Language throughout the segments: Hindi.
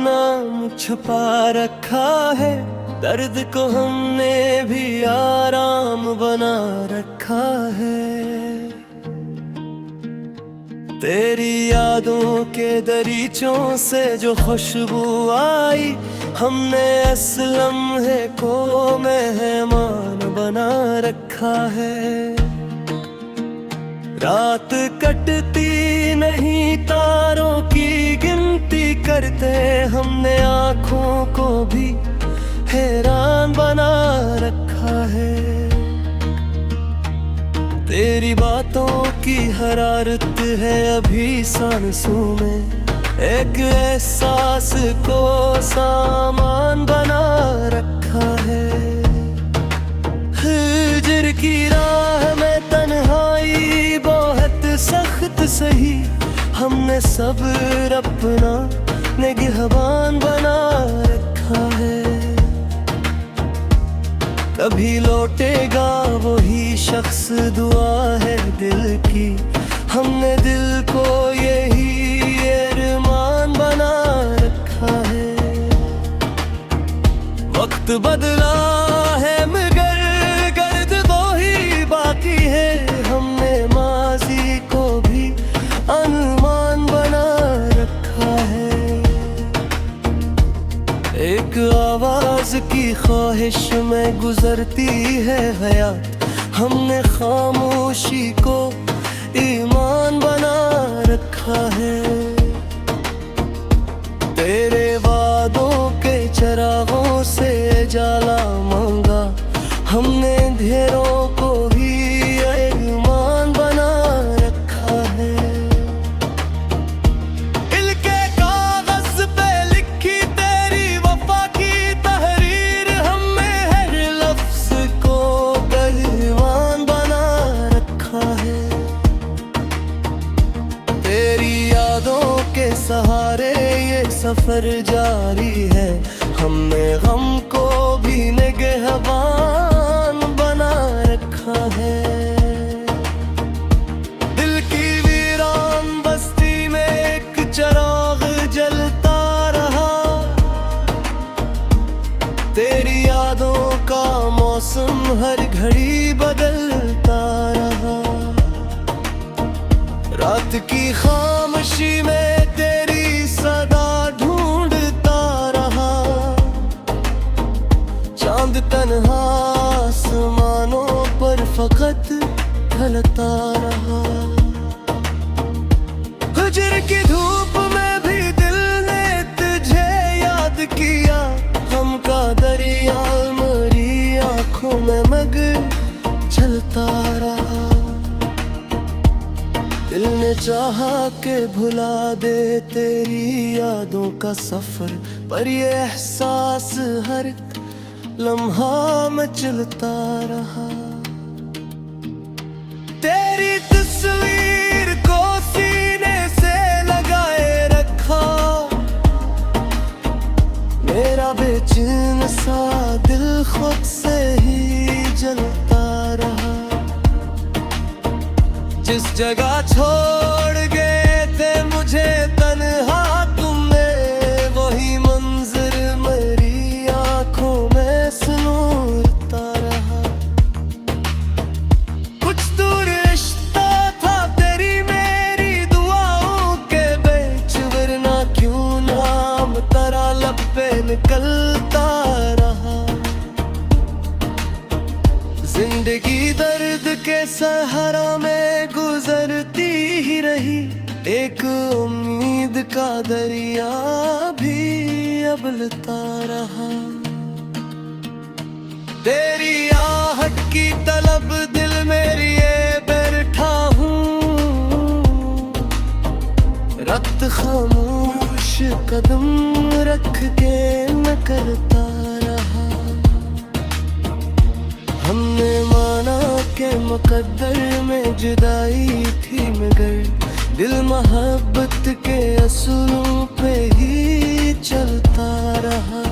नाम छुपा रखा है, दर्द को हमने भी आराम बना रखा है। तेरी यादों के दरीचों से जो खुशबू आई, हमने इस लम्हे को मेहमान बना रखा है। रात कटती नहीं तारों की गिनती करते, हमने आँखों को भी हैरान बना रखा है। तेरी बातों की हरारत है अभी सांसों में, एक एहसास को सामान बना रखा है। हिज्र की राह में तन्हाई बहुत सख्त सही, हमने सब्र अपना निगहबान बना रखा है। कभी लौटेगा वही शख्स, दुआ है दिल की, हमने दिल को यही अरमान बना रखा है। वक्त बदला है मगर गर्द वो ही बाकी है, हमने माजी को भी अनुमान बना रखा है। एक आवाज की ख्वाहिश में गुजरती है हयात, हमने खामोशी को ईमान बना रखा है। तेरे वादों के चरागों से जाला मांगा, हमने अंधेरों को भी ईमान बना रखा है। दिल के कागज पे लिखी तेरी वफा की तहरीर, हमने हर लफ्ज को पहलवान बना रखा है। तेरी यादों के सहारे ये सफर जारी है, हमने गम को भी निगहबान बना रखा है। दिल की वीरान बस्ती में एक चिराग जलता रहा, तेरी यादों का मौसम हर घड़ी बदलता रहा। रात की खामोशी में तेरी सदा ढूंढता रहा, चांद तन्हा आसमानों पर फकत ढलता रहा। फजर की धूप में भी दिल ने तुझे याद किया, हम का दरिया मरी आंखों में मगर चलता रहा। दिल ने चाहा के भुला दे तेरी यादों का सफर, पर ये एहसास हर लम्हा में चलता रहा। तेरी तस्वीर को सीने से लगाए रखा, मेरा बेचैन सा दिल खुद से ही जलता रहा। जिस जगह छोड़ गए थे मुझे तन्हा तुमने, वही मंजर मेरी आंखों में सुनूरता रहा। कुछ दूर रिश्ता था तेरी मेरी दुआओं के बीच, वरना क्यों नाम तेरा लब पे निकलता रहा। जिंदगी दर्द के सहारा में गुजरती ही रही, एक उम्मीद का दरिया भी अबलता रहा। तेरी आहट की तलब दिल मेरी ये बैठा हूँ, रक्त खामोश कदम रख के न करता रहा। हमने माना के मुकद्दर में जुदाई थी मगर, दिल मोहब्बत के असूलों पे ही चलता रहा।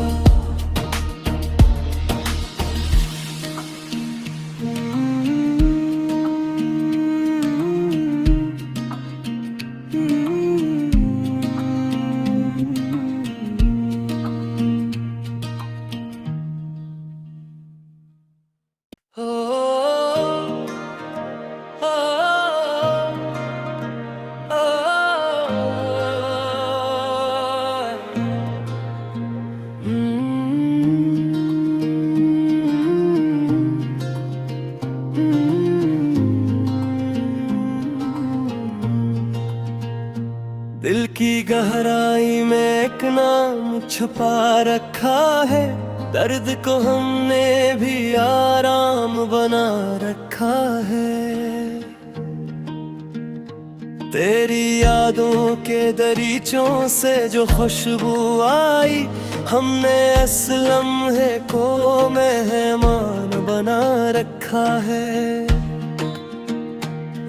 की गहराई में एक नाम छुपा रखा है, दर्द को हमने भी आराम बना रखा है। तेरी यादों के दरीचों से जो खुशबू आई, हमने इस लम्हे को मेहमान बना रखा है।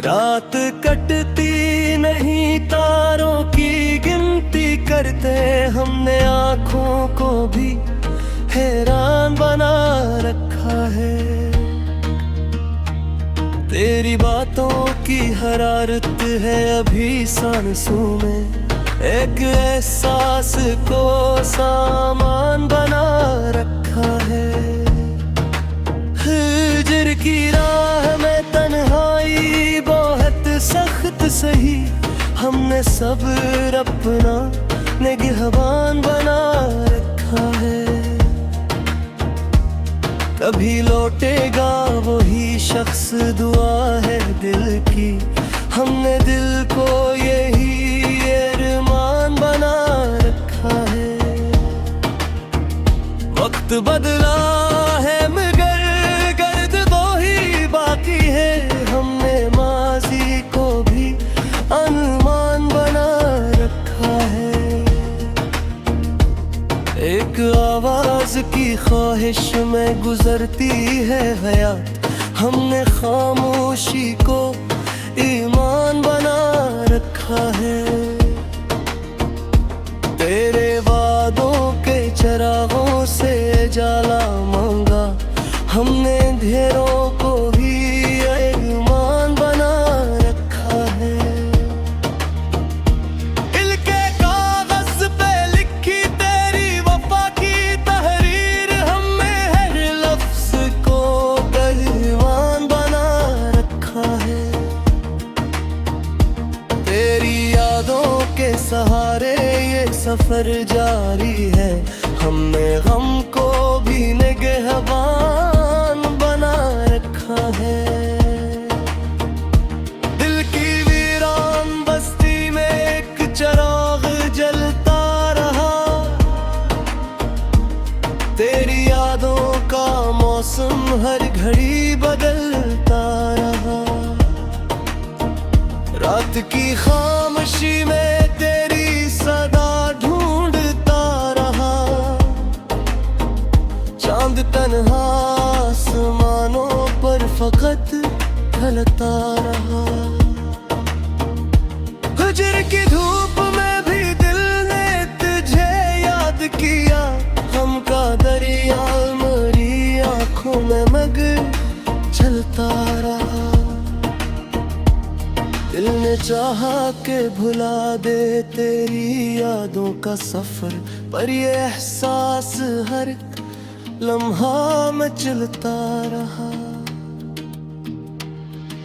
रात कटती नहीं तारों की गिनती करते, हमने आँखों को भी हैरान बना रखा है। तेरी बातों की हरारत है अभी सांसों में, एक एहसास को सामान बना रखा है। हिज्र की राह में तन्हाई बहुत सख्त सही, हमने सब्र अपना निगहबान बना रखा है। कभी लौटेगा वही शख्स, दुआ है दिल की, हमने दिल को यही अरमान बना रखा है। वक्त बदला है मगर गर्द वो ही बाकी है, हमने माजी को भी अनुमान बना रखा है। एक आवाज की ख्वाहिश में गुजरती है हयात, हमने खामोशी को ईमान बना रखा है। तेरे वादों के चरागों से जाला मांगा, हमने अंधेरों को भी ईमान बना रखा है। दिल के कागज पे लिखी तेरी वफा की तहरीर, हमने हर लफ्ज को पहलवान बना रखा है। तेरी यादों के सहारे ये सफर जारी है, हमने गम को भी निगहबान बना रखा है। दिल की वीरान बस्ती में एक चिराग जलता रहा, तेरी यादों का मौसम हर घड़ी बदलता रहा। रात की खामोशी में तेरी सदा ढूंढता रहा, चांद तन्हा आसमानों पर फकत ढलता रहा। हिज्र की धूप में भी दिल ने तुझे याद किया, हमका दरिया मरी आंखों में मगर चलता रहा। दिल ने चाहा के भुला दे तेरी यादों का सफर, पर ये एहसास हर लम्हा में चलता रहा।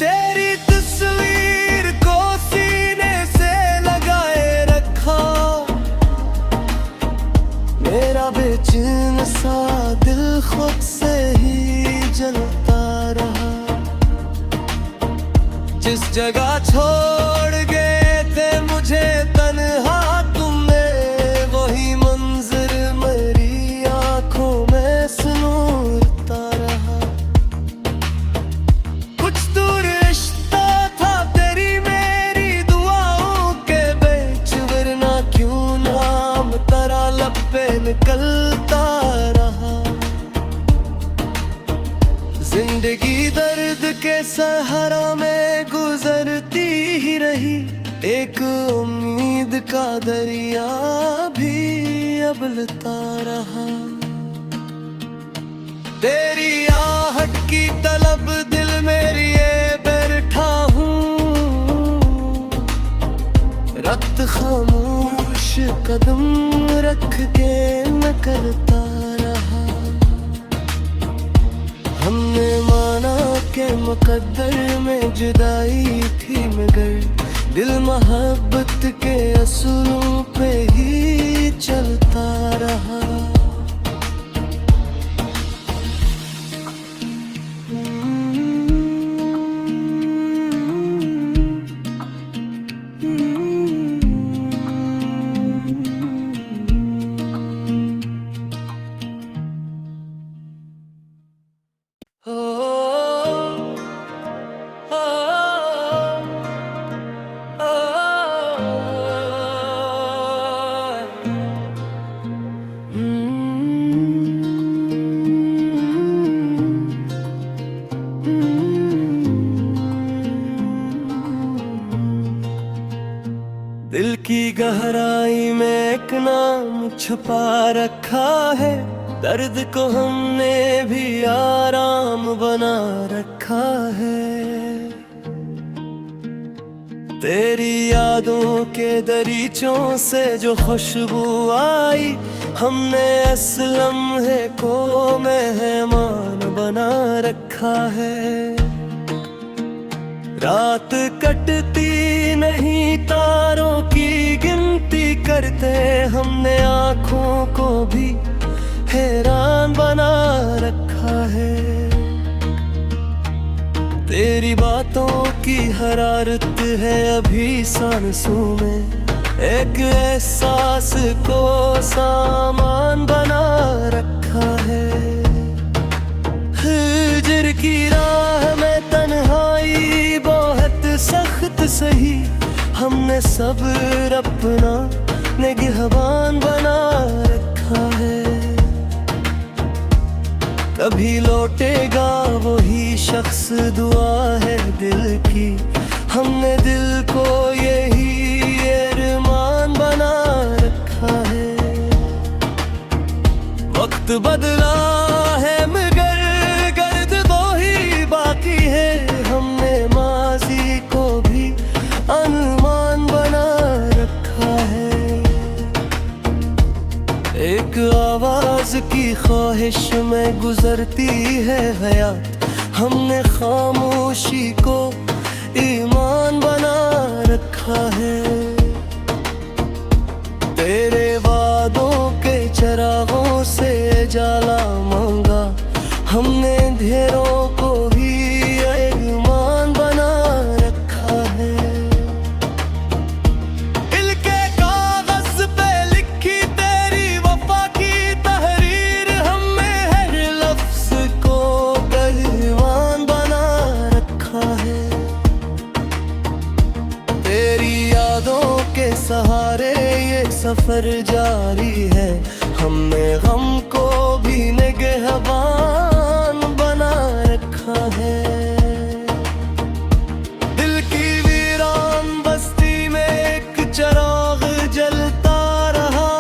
तेरी तस्वीर को सीने से लगाए रखा, मेरा बेचैन सा दिल खुद से ही जलता रहा। जिस जगह छोड़ गए थे मुझे तन्हा तुमने, वही मंजर मेरी आंखों में सुनूरता रहा। कुछ दूर रिश्ता था तेरी मेरी दुआओं के बीच, वरना क्यों नाम तेरा लब पे निकलता रहा। जिंदगी दर्द के सहारा में गुजरती ही रही, एक उम्मीद का दरिया भी अबलता रहा। तेरी आहट की तलब दिल मेरी ये बैठा हूँ, रक्त खामोश कदम रख के न करता रहा। हमने माना के मुकद्दर में जुदाई थी मगर, दिल मोहब्बत के असूलों पे ही चलता रहा। दिल की गहराई में एक नाम छुपा रखा है, दर्द को हमने भी आराम बना रखा है। तेरी यादों के दरीचों से जो खुशबू आई, हमने इस लम्हे को मेहमान बना रखा है। रात कटती नहीं तारों की गिनती करते, हमने आँखों को भी हैरान बना रखा है। तेरी बातों की हरारत है अभी सांसों में, एक एहसास को सामान बना रखा है। हिज्र की राह में तन्हाई बहुत सख्त सही, हमने सब्र अपना निगहबान बना रखा है। कभी लौटेगा वही शख्स, दुआ है दिल की, हमने दिल को यही अरमान बना रखा है। वक्त बदला है मगर गर्द वो ही बाकी है, हमने माजी को भी अनुमान बना रखा है। एक आवाज की ख्वाहिश में गुजरती है हयात, हमने खामोशी को ईमान बना रखा है। तेरे वादों के चरागों से जाला मांगा, हमने अंधेरों को भी ईमान बना रखा है। दिल के कागज पे लिखी तेरी वफा की तहरीर, हमने हर लफ्ज को पहलवान बना रखा है। तेरी यादों के सहारे ये सफर जारी है, हमने गम को भी निगहबान बना रखा है। दिल की वीरान बस्ती में एक चिराग जलता रहा,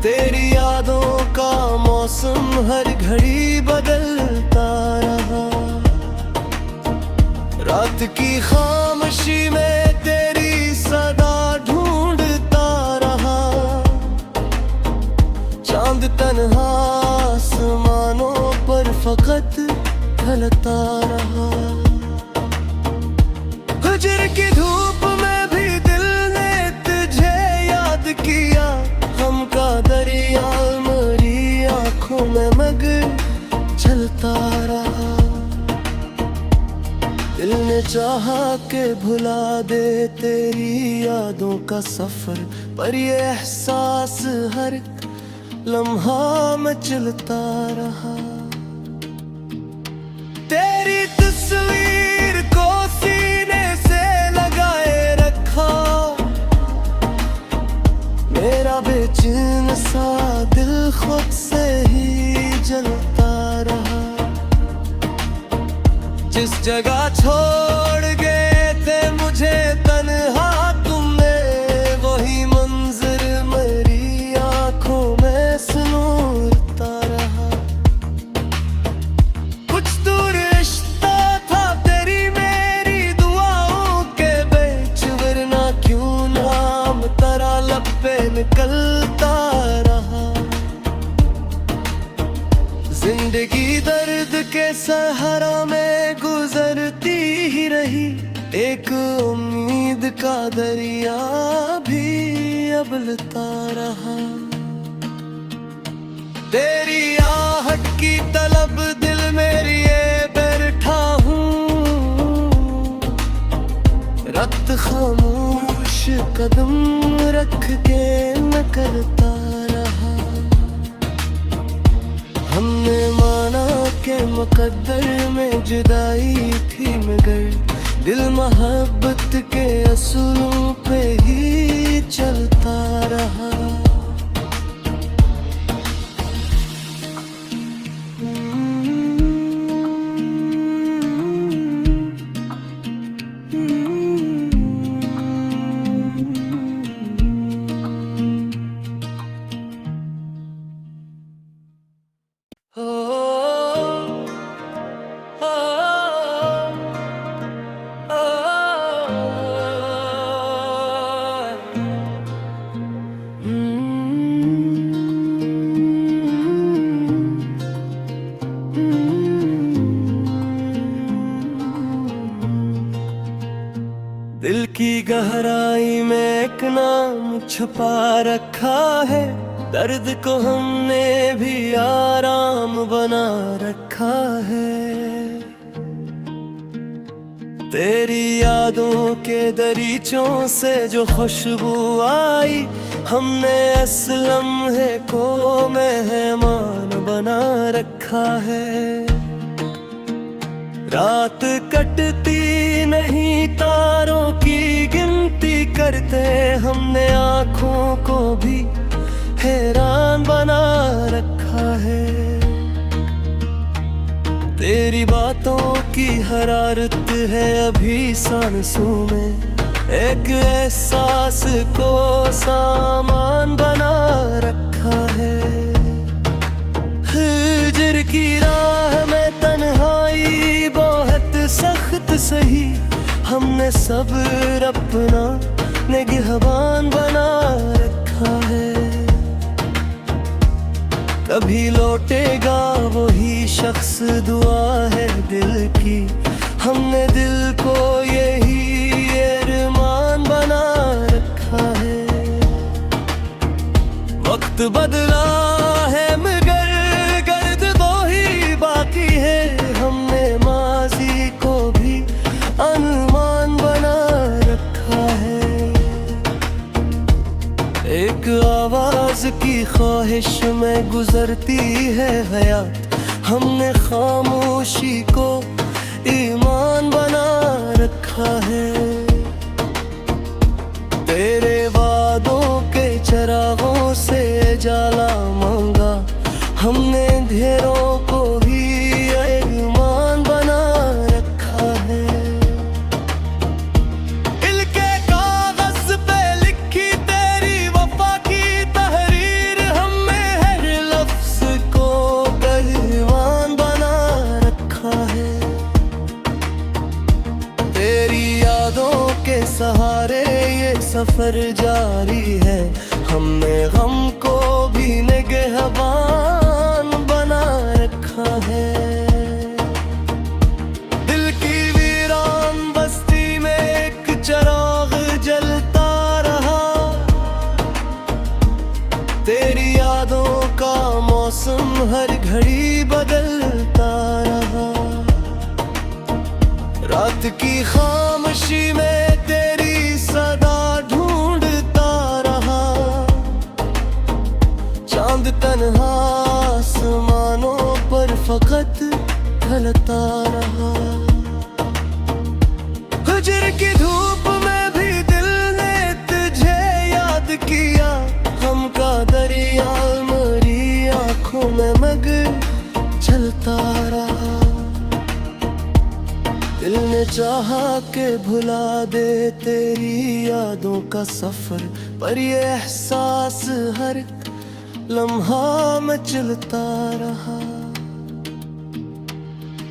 तेरी यादों का मौसम हर घड़ी बदलता रहा। रात की खामोशी में तेरी सदा ढूंढता रहा, चांद तन्हा आसमानों पर फकत ढलता रहा। हिज्र की धूप में भी दिल ने तुझे याद किया, हमका दरिया मरी आँखों में मगर चलता रहा। दिल ने चाहा के भुला दे तेरी यादों का सफर, पर ये एहसास हर लम्हा में चलता रहा। तेरी तस्वीर को सीने से लगाए रखा, मेरा बेचैन सा दिल खुद से ही जलता रहा। जिस जगह छोड़ गए थे मुझे तन्हा तुमने, वही मंजर मेरी आंखों में सुनूरता रहा। कुछ दूर रिश्ता था तेरी मेरी दुआओं के बीच, वरना क्यों नाम तेरा लब पे निकलता रहा। जिंदगी दर्द के सहारा में गुजरती ही रही, एक उम्मीद का दरिया भी अबलता रहा। तेरी आहट की तलब दिल मेरी ये बैठा हूँ, रक्त खामोश कदम रख के न करता रहा। हमने माना के मुकद्दर में जुदाई थी मगर दिल मोहब्बत के असूलों पे ही चलता रहा। की गहराई में एक नाम छुपा रखा है, दर्द को हमने भी आराम बना रखा है। तेरी यादों के दरीचों से जो खुशबू आई, हमने इस लम्हे को मेहमान बना रखा है। रात कटती नहीं तारों की गिनती करते, हमने आँखों को भी हैरान बना रखा है। तेरी बातों की हरारत है अभी सांसों में, एक एहसास को सामान बना रखा है। हिज्र की राह में तन्हाई बहुत सख्त सही, हमने सब्र अपना निगहबान बना रखा है। कभी लौटेगा वही शख्स, दुआ है दिल की, हमने दिल को यही अरमान बना रखा है। वक्त बदला है मगर गर्द दो ही बाकी है, हमने माजी को भी अनुमान बना रखा है। एक आवाज की ख्वाहिश में गुजरती है हयात, हमने खामोशी को ईमान बना रखा है। तेरे वादों के चरागों से जाला मांगा, हमने अंधेरों को भी ईमान बना रखा है। दिल के कागज पे लिखी तेरी वफा की तहरीर, हमें हर लफ्ज को पहलवान बना रखा है। तेरी यादों के सहारे ये सफर जारी है, हमने गम को भी निगहबान बना रखा है। दिल की वीरान बस्ती में एक चिराग जलता रहा, तेरी यादों का मौसम हर घड़ी बदलता रहा। रात की खामोशी में तेरी सदा ढूंढता रहा, चांद तन्हा आसमानों पर फकत ढलता रहा। हिज्र की धूप में भी दिल ने तुझे याद किया, हम का दरिया मरी आँखों में मगर चलता रहा। दिल ने चाहा के भुला दे तेरी यादों का सफर, पर ये एहसास हर लम्हा में चलता रहा।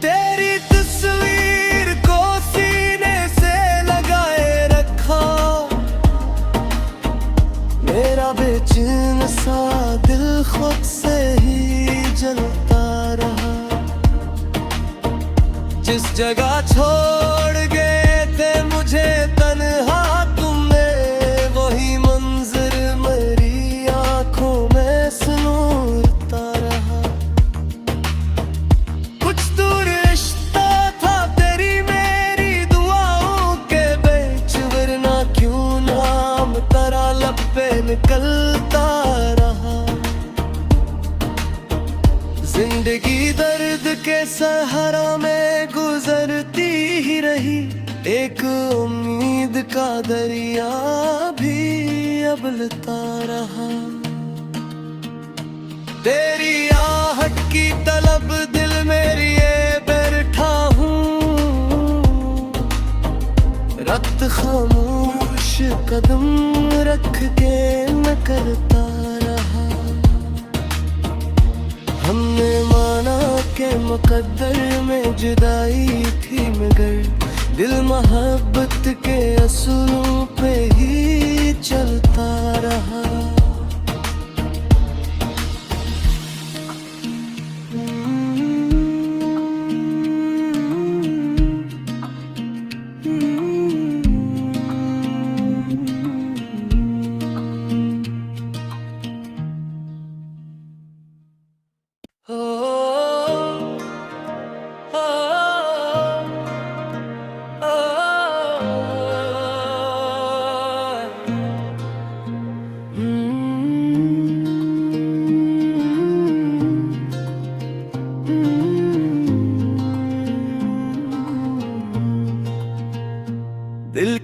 तेरी तस्वीर को सीने से लगाए रखा, मेरा बेचैन सा दिल खुद से ही जलता रहा। जिस जगह छोड़ गए थे मुझे तन्हा तुमने, वही मंजर मेरी आंखों में सुनूरता रहा। कुछ दूर रिश्ता था तेरी मेरी दुआओं के बीच, वरना क्यों नाम तेरा लब पे निकलता रहा। जिंदगी दर्द के सहारा में गुजरती ही रही, एक उम्मीद का दरिया भी अबलता रहा। तेरी आहट की तलब दिल मेरी ये बैठा हूँ, रक्त खामोश कदम रख के मैं करता रहा। हमने माना के मुकद्दर में जुदाई थी मगर, दिल मोहब्बत के असूलों पे ही चलता रहा।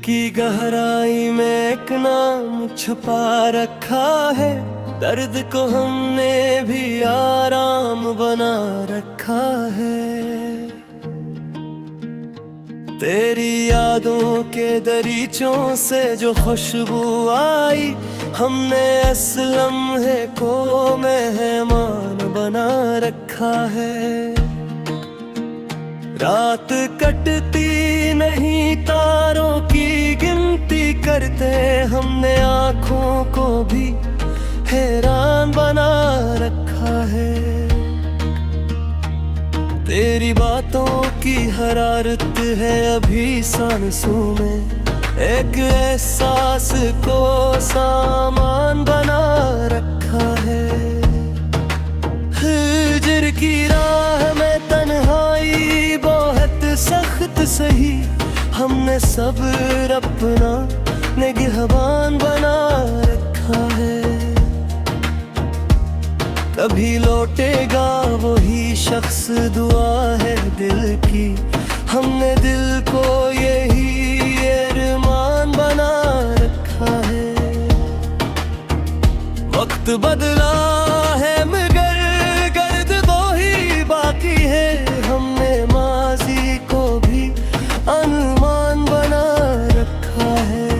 की गहराई में एक नाम छुपा रखा है, दर्द को हमने भी आराम बना रखा है। तेरी यादों के दरीचों से जो खुशबू आई, हमने इस लम्हे को मेहमान बना रखा है। रात कटती नहीं तारों की गिनती करते, हमने आँखों को भी हैरान बना रखा है। तेरी बातों की हरारत है अभी सांसों में, एक एहसास को सामान बना रखा है। हिज्र की राह में तन्हाई बहुत सख्त सही, हमने सब्र अपना निगहबान बना रखा है। कभी लौटेगा वही शख्स, दुआ है दिल की, हमने दिल को यही अरमान बना रखा है। वक्त बदला है मगर गर्द वो ही बाकी है, हमने माजी को भी अनुमान बना रखा है।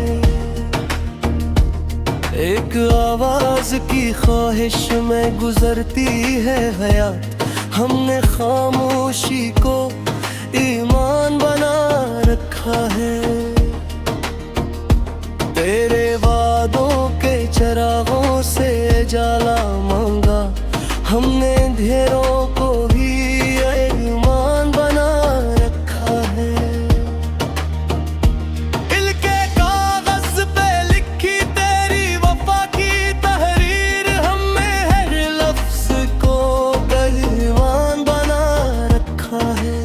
एक आवाज की ख्वाहिश में गुजरती है हयात, हमने खामोशी को ईमान बना रखा है। तेरे वादों के चरागों से जाला मांगा, हमने ढेरों को भी ईमान बना रखा है। दिल के कागज पे लिखी तेरी वफा की तहरीर, हमने हर लफ्ज को पहलवान बना रखा है।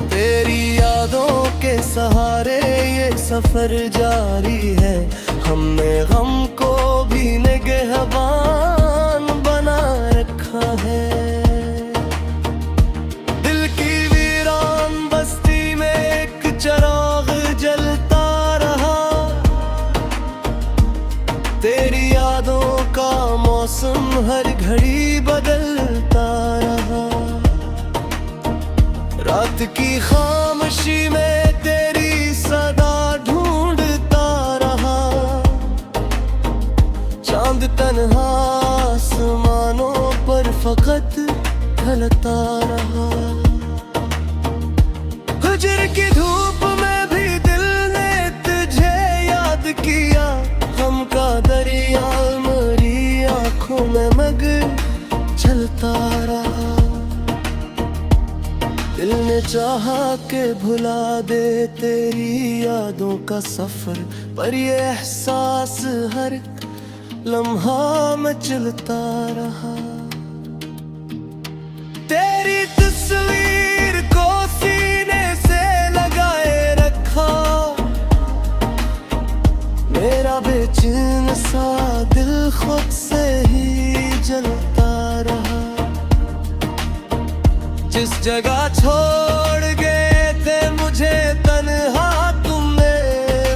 तेरी यादों के सहारे ये सफर जारी है, हमने गम को भी निगहबान बना रखा है। दिल की वीरान बस्ती में एक चिराग जलता रहा, तेरी यादों का मौसम हर घड़ी बदलता रहा। रात की खामोशी में तेरी सदा ढूंढता रहा, चांद तन्हा आसमानों पर फकत ढलता रहा। हिज्र की धूप में भी दिल ने तुझे याद किया, हम का दरिया मेरी आँखों में मगर चलता रहा। दिल ने चाहा के भुला दे तेरी यादों का सफर, पर ये एहसास हर लम्हा में चलता रहा। तेरी तस्वीर को सीने से लगाए रखा, मेरा बेचैन सा दिल खुद से ही जलता रहा। जिस जगह छोड़ गए थे मुझे तन्हा तुमने,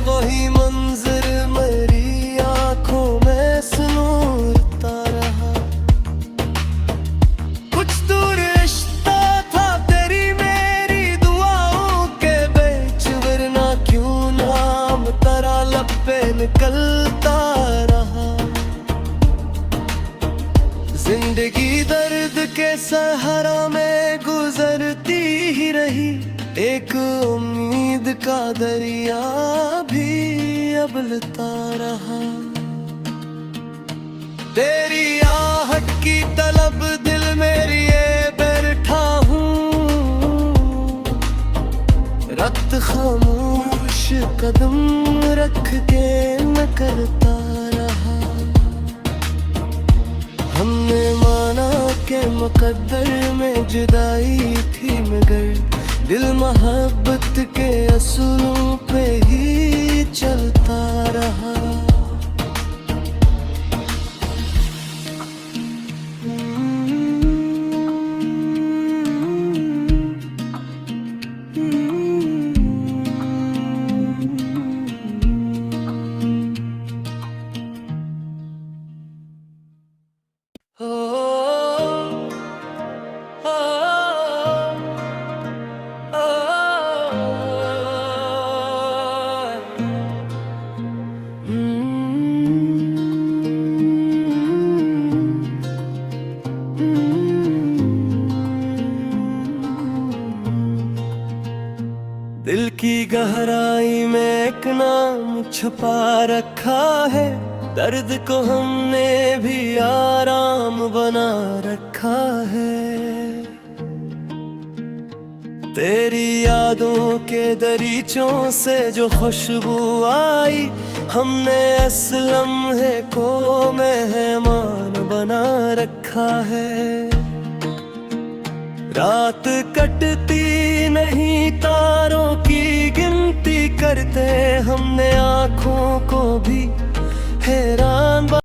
वही मंजर मेरी आंखों में सुनूरता रहा। कुछ दूर रिश्ता था तेरी मेरी दुआओं के बीच, वरना क्यों नाम तेरा लब पे निकलता रहा। जिंदगी दर्द के सहारा में गुजरती ही रही, एक उम्मीद का दरिया भी अबलता रहा। तेरी आहट की तलब दिल मेरी ये बैठा हूँ, रक्त खामोश कदम रख के न करता रहा। हमने माना के मुकद्दर में जुदाई थी मगर, दिल मोहब्बत के असूलों पे ही चलता रहा। की गहराई में एक नाम छुपा रखा है, दर्द को हमने भी आराम बना रखा है। तेरी यादों के दरीचों से जो खुशबू आई, हमने इस लम्हे को मेहमान बना रखा है। रात कटती नहीं तारों की गिनती करते, हमने आँखों को भी हैरान